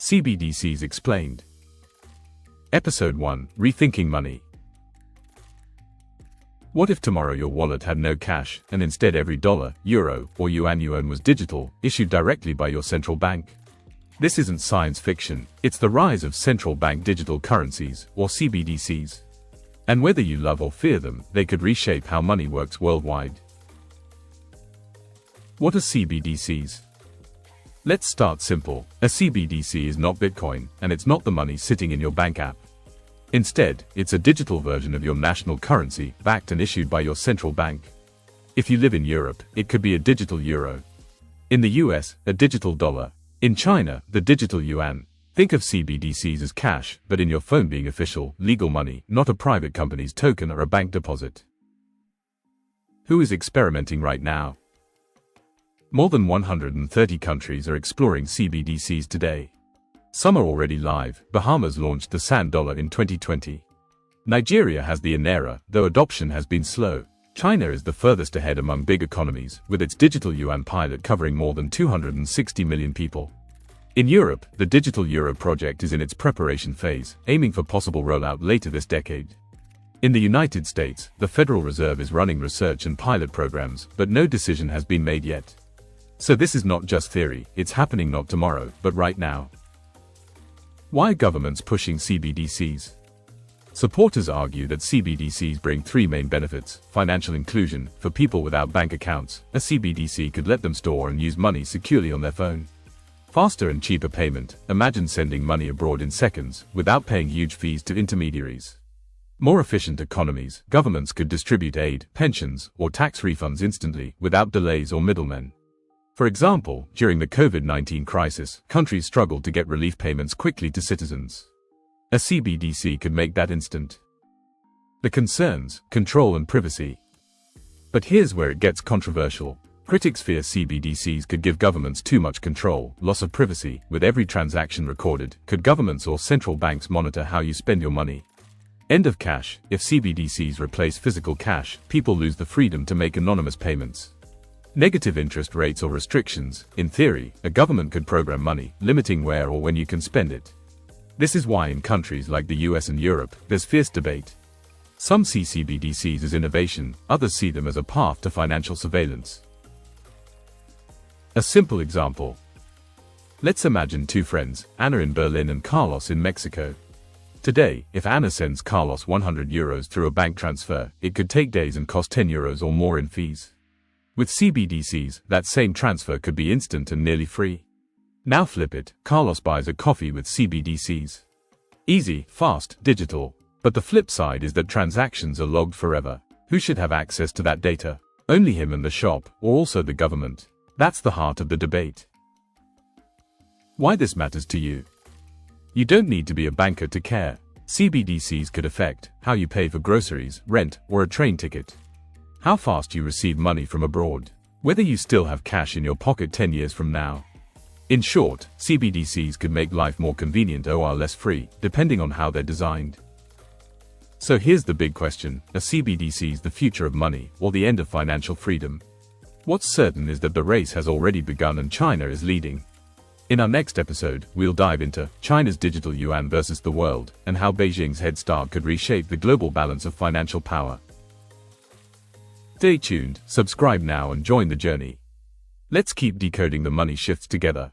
CBDCs Explained. Episode 1: Rethinking Money. What if tomorrow your wallet had no cash, and instead every dollar, euro, or yuan you own was digital, issued directly by your central bank? This isn't science fiction, it's the rise of Central Bank Digital Currencies, or CBDCs. And whether you love or fear them, they could reshape how money works worldwide. What are CBDCs? Let's start simple. A CBDC is not Bitcoin, and it's not the money sitting in your bank app. Instead, it's a digital version of your national currency, backed and issued by your central bank. If you live in Europe, it could be a digital euro. In the US, a digital dollar. In China, the digital yuan. Think of CBDCs as cash, but in your phone being official, legal money, not a private company's token or a bank deposit. Who is experimenting right now? More than 130 countries are exploring CBDCs today. Some are already live. Bahamas launched the Sand Dollar in 2020. Nigeria has the Naira, though adoption has been slow. China is the furthest ahead among big economies, with its digital yuan pilot covering more than 260 million people. In Europe, the digital euro project is in its preparation phase, aiming for possible rollout later this decade. In the United States, the Federal Reserve is running research and pilot programs, but no decision has been made yet. So this is not just theory, it's happening not tomorrow, but right now. Why are governments pushing CBDCs? Supporters argue that CBDCs bring three main benefits: financial inclusion. For people without bank accounts, a CBDC could let them store and use money securely on their phone. Faster and cheaper payment. Imagine sending money abroad in seconds, without paying huge fees to intermediaries. More efficient economies. Governments could distribute aid, pensions, or tax refunds instantly, without delays or middlemen. For example, during the COVID-19 crisis, countries struggled to get relief payments quickly to citizens. A CBDC could make that instant. The concerns: control and privacy. But here's where it gets controversial. Critics fear CBDCs could give governments too much control, loss of privacy. With every transaction recorded, could governments or central banks monitor how you spend your money? End of cash. If CBDCs replace physical cash, people lose the freedom to make anonymous payments. Negative interest rates or restrictions. In theory, a government could program money, limiting where or when you can spend it. This is why in countries like the US and Europe, there's fierce debate. Some see CBDCs as innovation, others see them as a path to financial surveillance. A simple example. Let's imagine two friends, Anna in Berlin and Carlos in Mexico. Today, if Anna sends Carlos 100 euros through a bank transfer, it could take days and cost 10 euros or more in fees. With CBDCs, that same transfer could be instant and nearly free. Now flip it, Carlos buys a coffee with CBDCs. Easy, fast, digital. But the flip side is that transactions are logged forever. Who should have access to that data? Only him and the shop, or also the government? That's the heart of the debate. Why this matters to you? You don't need to be a banker to care. CBDCs could affect how you pay for groceries, rent, or a train ticket. How fast you receive money from abroad. Whether you still have cash in your pocket 10 years from now. In short, CBDCs could make life more convenient or less free, depending on how they're designed. So here's the big question: are CBDCs the future of money, or the end of financial freedom? What's certain is that the race has already begun and China is leading. In our next episode, we'll dive into China's digital yuan versus the world, and how Beijing's head start could reshape the global balance of financial power. Stay tuned, subscribe now and join the journey. Let's keep decoding the money shifts together.